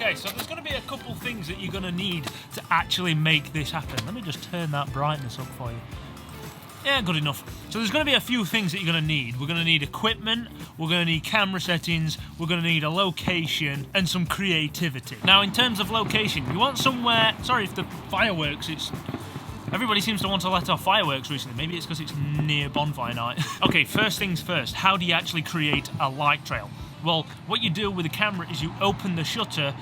Okay, so there's going to be a couple things that you're going to need to actually make this happen. Let me just turn that brightness up for you. Yeah, good enough. So there's going to be a few things that you're going to need. We're going to need equipment, we're going to need camera settings, we're going to need a location, and some creativity. Now, in terms of location, you want somewhere... Sorry if the fireworks, everybody seems to want to let off fireworks recently. Maybe it's because it's near bonfire night. Okay, first things first. How do you actually create a light trail? Well, what you do with the camera is you open the shutter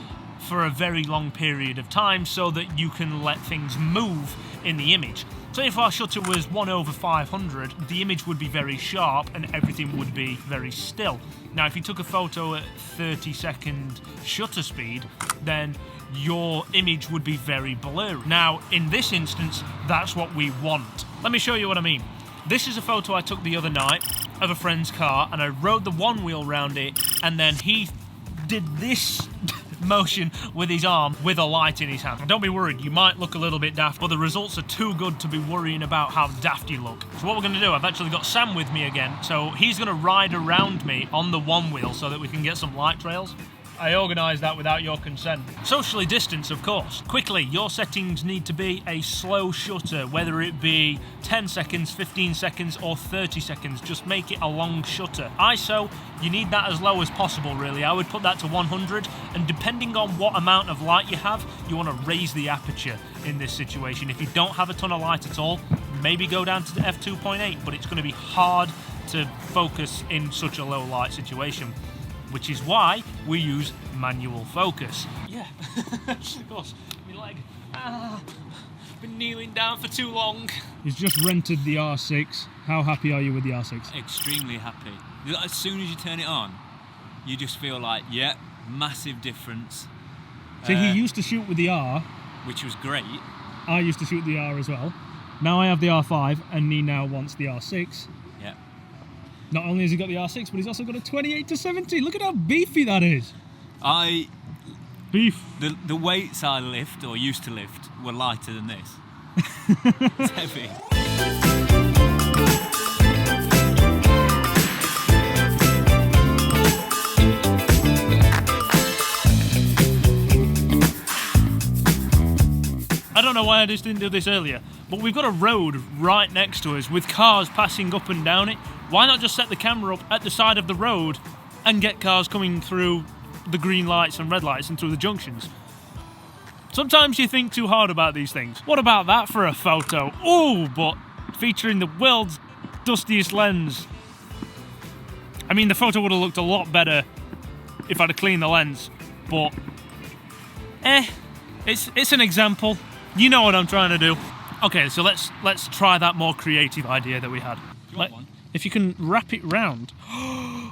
for a very long period of time so that you can let things move in the image. So if our shutter was 1/500, the image would be very sharp and everything would be very still. Now, if you took a photo at 30-second shutter speed, then your image would be very blurry. Now, in this instance, that's what we want. Let me show you what I mean. This is a photo I took the other night of a friend's car, and I rode the one wheel round it, and then he did this motion with his arm with a light in his hand. Don't be worried, you might look a little bit daft, but the results are too good to be worrying about how daft you look. So what we're going to do, I've actually got Sam with me again, so he's going to ride around me on the one wheel so that we can get some light trails. I organised that without your consent. Socially distance, of course. Quickly, your settings need to be a slow shutter, whether it be 10 seconds, 15 seconds, or 30 seconds. Just make it a long shutter. ISO, you need that as low as possible, really. I would put that to 100, and depending on what amount of light you have, you want to raise the aperture in this situation. If you don't have a ton of light at all, maybe go down to the f2.8, but it's going to be hard to focus in such a low light situation, which is why we use manual focus. Yeah, of course, my leg. Been kneeling down for too long. He's just rented the R6. How happy are you with the R6? Extremely happy. As soon as you turn it on, you just feel like, yeah, massive difference. See, he used to shoot with the R. Which was great. I used to shoot the R as well. Now I have the R5, and he now wants the R6. Yeah. Not only has he got the R6, but he's also got a 28-70. Look at how beefy that is. Beef. The weights I lift, or used to lift, were lighter than this. It's heavy. I don't know why I just didn't do this earlier, but we've got a road right next to us with cars passing up and down it. Why not just set the camera up at the side of the road and get cars coming through the green lights and red lights and through the junctions? Sometimes you think too hard about these things. What about that for a photo? Oh, but featuring the world's dustiest lens. I mean, the photo would have looked a lot better if I'd have cleaned the lens, but it's an example. You know what I'm trying to do. Okay, so let's try that more creative idea that we had. You want one? If you can wrap it round. Why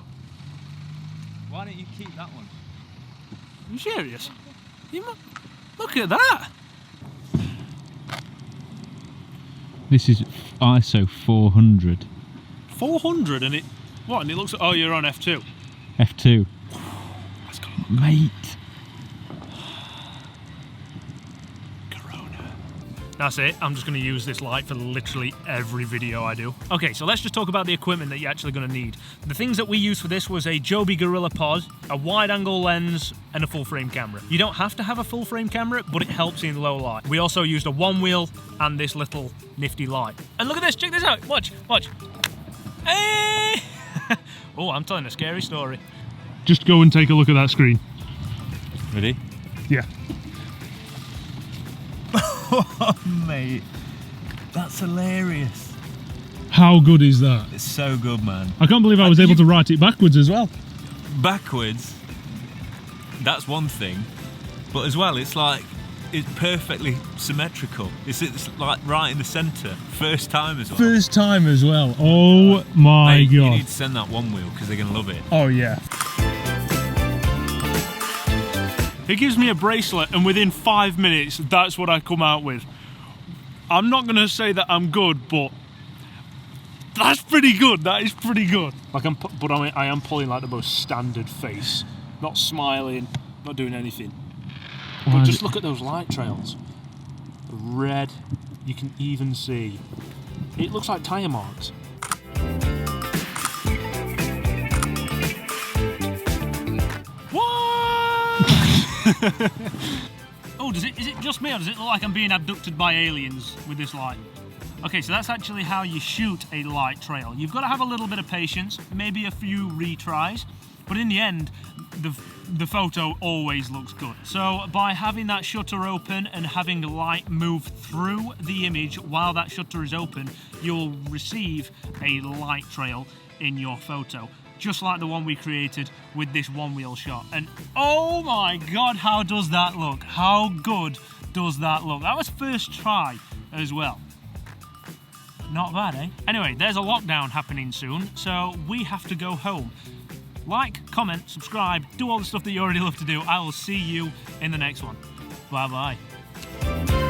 don't you keep that one? Are you serious? Look at that. This is ISO 400. 400 and it... What? And it looks... Oh, you're on F2. F2. Let's go. Mate. That's it. I'm just going to use this light for literally every video I do. Okay, so let's just talk about the equipment that you're actually going to need. The things that we used for this was a Joby Gorilla Pod, a wide-angle lens, and a full-frame camera. You don't have to have a full-frame camera, but it helps in low light. We also used a one-wheel and this little nifty light. And look at this. Check this out. Watch. Hey! Oh, I'm telling a scary story. Just go and take a look at that screen. Ready? Yeah. Oh, mate, that's hilarious. How good is that? It's so good, man. I can't believe I was able to write it backwards as well. Backwards, that's one thing, but as well, it's like, it's perfectly symmetrical. It's like right in the centre. First time as well. First time as well. Oh my Mate, God. You need to send that one wheel because they're going to love it. Oh yeah. He gives me a bracelet and within 5 minutes, that's what I come out with. I'm not going to say that I'm good, but that's pretty good. That is pretty good. I am pulling like the most standard face. Not smiling, not doing anything. But just look at those light trails. The red, you can even see. It looks like tyre marks. What? Oh, is it just me, or does it look like I'm being abducted by aliens with this light? Okay, so that's actually how you shoot a light trail. You've got to have a little bit of patience, maybe a few retries, but in the end, the photo always looks good. So by having that shutter open and having light move through the image while that shutter is open, you'll receive a light trail in your photo, just like the one we created with this one-wheel shot. And oh my god, how does that look? How good does that look? That was first try as well. Not bad, eh? Anyway, there's a lockdown happening soon, so we have to go home. Like, comment, subscribe, do all the stuff that you already love to do. I will see you in the next one. Bye-bye.